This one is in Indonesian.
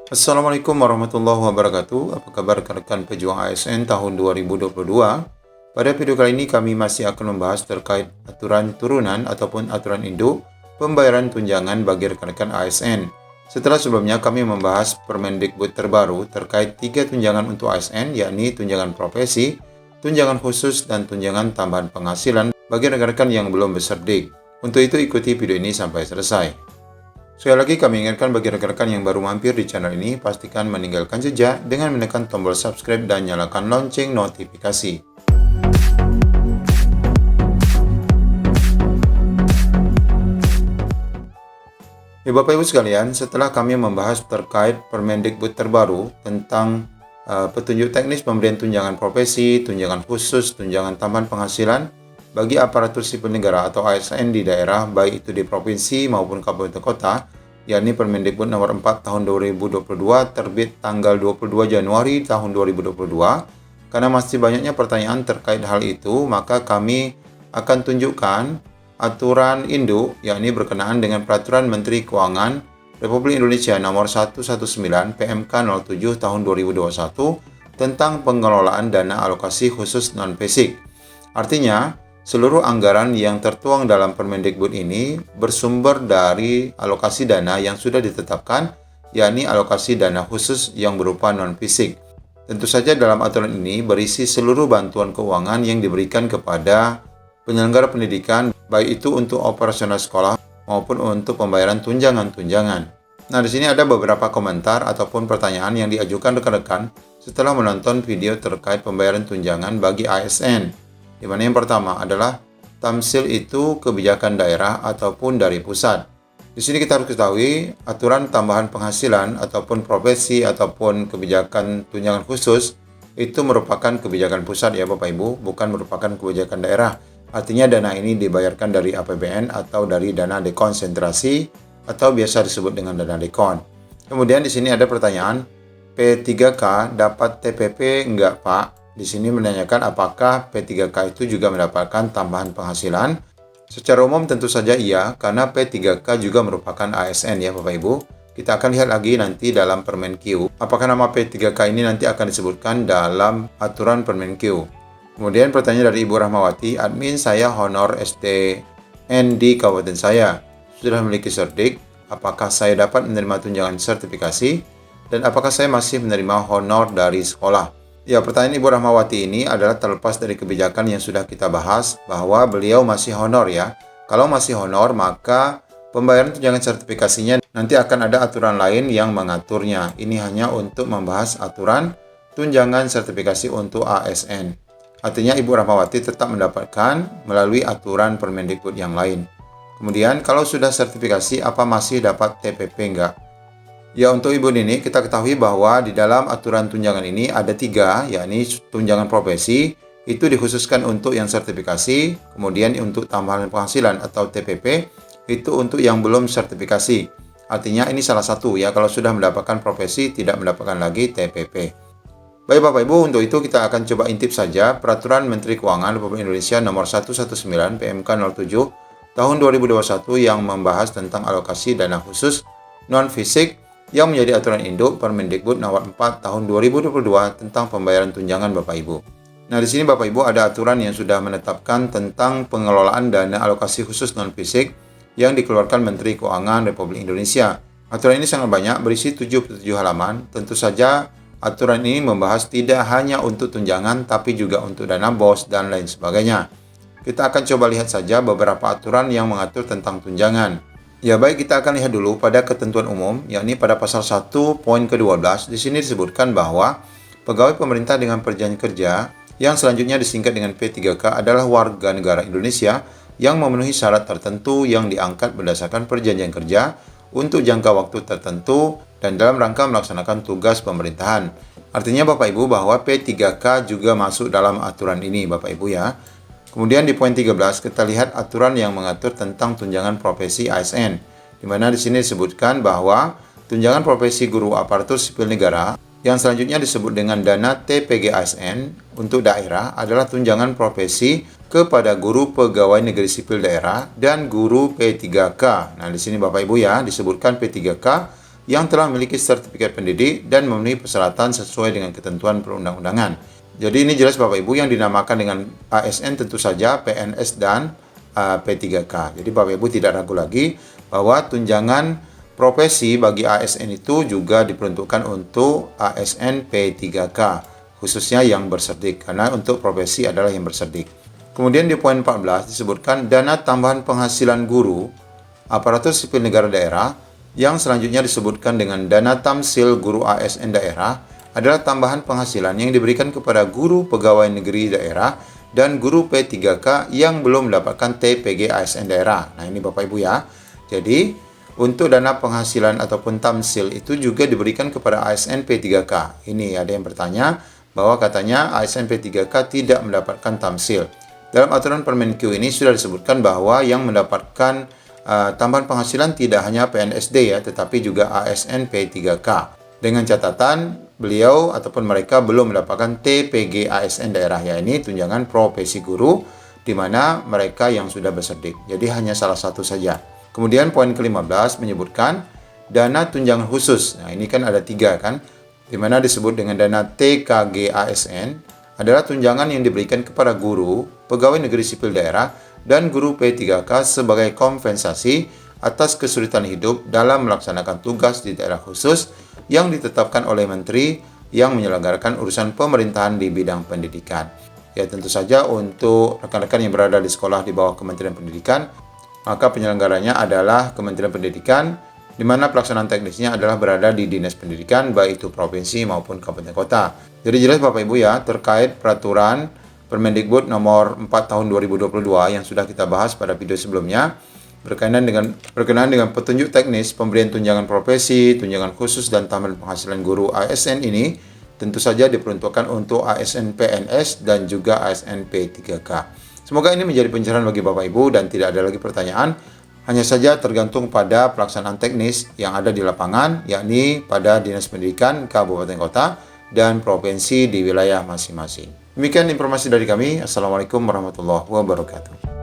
Assalamualaikum warahmatullahi wabarakatuh. Apa kabar rekan-rekan pejuang ASN tahun 2022? Pada video kali ini kami masih akan membahas terkait aturan turunan ataupun aturan induk pembayaran tunjangan bagi rekan-rekan ASN. Setelah sebelumnya kami membahas Permendikbud terbaru terkait 3 tunjangan untuk ASN, yakni tunjangan profesi, tunjangan khusus, dan tunjangan tambahan penghasilan bagi rekan-rekan yang belum berserdik. Untuk itu ikuti video ini sampai selesai. Sekali lagi kami ingatkan bagi rekan-rekan yang baru mampir di channel ini, pastikan meninggalkan jejak dengan menekan tombol subscribe dan nyalakan lonceng notifikasi. Ya Bapak Ibu sekalian, setelah kami membahas terkait Permendikbud terbaru tentang petunjuk teknis pemberian tunjangan profesi, tunjangan khusus, tunjangan tambahan penghasilan bagi aparatur sipil negara atau ASN di daerah, baik itu di provinsi maupun kabupaten kota, yakni Permendikbud nomor 4 tahun 2022 terbit tanggal 22 Januari tahun 2022. Karena masih banyaknya pertanyaan terkait hal itu, maka kami akan tunjukkan aturan induk, yakni berkenaan dengan Peraturan Menteri Keuangan Republik Indonesia nomor 119 PMK 07 tahun 2021 tentang pengelolaan dana alokasi khusus non-basic. Artinya, seluruh anggaran yang tertuang dalam Permendikbud ini bersumber dari alokasi dana yang sudah ditetapkan, yakni alokasi dana khusus yang berupa non-fisik. Tentu saja dalam aturan ini berisi seluruh bantuan keuangan yang diberikan kepada penyelenggara pendidikan, baik itu untuk operasional sekolah maupun untuk pembayaran tunjangan-tunjangan. Nah, di sini ada beberapa komentar ataupun pertanyaan yang diajukan rekan-rekan setelah menonton video terkait pembayaran tunjangan bagi ASN. Di mana yang pertama adalah tamsil itu kebijakan daerah ataupun dari pusat. Di sini kita harus ketahui aturan tambahan penghasilan ataupun profesi ataupun kebijakan tunjangan khusus itu merupakan kebijakan pusat ya Bapak Ibu, bukan merupakan kebijakan daerah. Artinya dana ini dibayarkan dari APBN atau dari dana dekonsentrasi atau biasa disebut dengan dana dekon. Kemudian di sini ada pertanyaan, P3K dapat TPP enggak Pak? Di sini menanyakan apakah P3K itu juga mendapatkan tambahan penghasilan. Secara umum tentu saja iya, karena P3K juga merupakan ASN ya Bapak Ibu. Kita akan lihat lagi nanti dalam Permenq, apakah nama P3K ini nanti akan disebutkan dalam aturan Permenq. Kemudian pertanyaan dari Ibu Rahmawati, admin saya honor SDN di kabupaten saya. Sudah memiliki serdik, apakah saya dapat menerima tunjangan sertifikasi? Dan apakah saya masih menerima honor dari sekolah? Ya, pertanyaan Ibu Rahmawati ini adalah terlepas dari kebijakan yang sudah kita bahas bahwa beliau masih honor ya. Kalau masih honor, maka pembayaran tunjangan sertifikasinya nanti akan ada aturan lain yang mengaturnya. Ini hanya untuk membahas aturan tunjangan sertifikasi untuk ASN. Artinya Ibu Rahmawati tetap mendapatkan melalui aturan Permendikbud yang lain. Kemudian kalau sudah sertifikasi, apa masih dapat TPP enggak? Ya, untuk Ibu Nini, kita ketahui bahwa di dalam aturan tunjangan ini ada 3, yakni tunjangan profesi, itu dikhususkan untuk yang sertifikasi, kemudian untuk tambahan penghasilan atau TPP, itu untuk yang belum sertifikasi. Artinya ini salah satu ya, kalau sudah mendapatkan profesi, tidak mendapatkan lagi TPP. Baik Bapak Ibu, untuk itu kita akan coba intip saja Peraturan Menteri Keuangan Republik Indonesia nomor 119 PMK 07 tahun 2021 yang membahas tentang alokasi dana khusus non-fisik yang menjadi aturan induk Permendikbud nomor 4 tahun 2022 tentang pembayaran tunjangan Bapak Ibu. Nah, di sini Bapak Ibu ada aturan yang sudah menetapkan tentang pengelolaan dana alokasi khusus non-fisik yang dikeluarkan Menteri Keuangan Republik Indonesia. Aturan ini sangat banyak, berisi 77 halaman. Tentu saja aturan ini membahas tidak hanya untuk tunjangan tapi juga untuk dana BOS dan lain sebagainya. Kita akan coba lihat saja beberapa aturan yang mengatur tentang tunjangan. Ya baik, kita akan lihat dulu pada ketentuan umum, yakni pada pasal 1 poin ke-12. Di sini disebutkan bahwa pegawai pemerintah dengan perjanjian kerja yang selanjutnya disingkat dengan P3K adalah warga negara Indonesia yang memenuhi syarat tertentu yang diangkat berdasarkan perjanjian kerja untuk jangka waktu tertentu dan dalam rangka melaksanakan tugas pemerintahan. Artinya Bapak Ibu bahwa P3K juga masuk dalam aturan ini Bapak Ibu ya. Kemudian di poin 13 kita lihat aturan yang mengatur tentang tunjangan profesi ASN, di mana di sini disebutkan bahwa tunjangan profesi guru aparatur sipil negara yang selanjutnya disebut dengan dana TPG ASN untuk daerah adalah tunjangan profesi kepada guru pegawai negeri sipil daerah dan guru P3K. Nah, di sini Bapak Ibu ya disebutkan P3K yang telah memiliki sertifikat pendidik dan memenuhi persyaratan sesuai dengan ketentuan perundang-undangan. Jadi ini jelas Bapak Ibu yang dinamakan dengan ASN tentu saja PNS dan P3K. Jadi Bapak Ibu tidak ragu lagi bahwa tunjangan profesi bagi ASN itu juga diperuntukkan untuk ASN P3K, khususnya yang berserdik, karena untuk profesi adalah yang berserdik. Kemudian di poin 14 disebutkan dana tambahan penghasilan guru aparatur sipil negara daerah, yang selanjutnya disebutkan dengan dana tamsil guru ASN daerah, adalah tambahan penghasilan yang diberikan kepada guru pegawai negeri daerah dan guru P3K yang belum mendapatkan TPG ASN daerah. Nah ini Bapak Ibu ya. Jadi untuk dana penghasilan ataupun tamsil itu juga diberikan kepada ASN P3K. Ini ada yang bertanya bahwa katanya ASN P3K tidak mendapatkan tamsil. Dalam aturan Permenkyu ini sudah disebutkan bahwa yang mendapatkan tambahan penghasilan tidak hanya PNSD ya, tetapi juga ASN P3K. Dengan catatan beliau ataupun mereka belum mendapatkan TPG ASN daerah, ya ini tunjangan profesi guru, di mana mereka yang sudah berserdik. Jadi hanya salah satu saja. Kemudian poin ke-15 menyebutkan dana tunjangan khusus. Nah ini kan ada 3 kan, di mana disebut dengan dana TKG ASN adalah tunjangan yang diberikan kepada guru, pegawai negeri sipil daerah, dan guru P3K sebagai kompensasi atas kesulitan hidup dalam melaksanakan tugas di daerah khusus yang ditetapkan oleh menteri yang menyelenggarakan urusan pemerintahan di bidang pendidikan. Ya tentu saja untuk rekan-rekan yang berada di sekolah di bawah Kementerian Pendidikan, maka penyelenggaranya adalah Kementerian Pendidikan, di mana pelaksanaan teknisnya adalah berada di Dinas Pendidikan, baik itu provinsi maupun kabupaten kota. Jadi jelas Bapak Ibu ya, terkait peraturan Permendikbud nomor 4 tahun 2022 yang sudah kita bahas pada video sebelumnya, berkenaan dengan petunjuk teknis pemberian tunjangan profesi, tunjangan khusus dan tambahan penghasilan guru ASN ini tentu saja diperuntukkan untuk ASN PNS dan juga ASN P3K. Semoga ini menjadi pencerahan bagi Bapak Ibu dan tidak ada lagi pertanyaan. Hanya saja tergantung pada pelaksanaan teknis yang ada di lapangan, yakni pada Dinas Pendidikan Kabupaten Kota dan Provinsi di wilayah masing-masing. Demikian informasi dari kami. Assalamualaikum warahmatullahi wabarakatuh.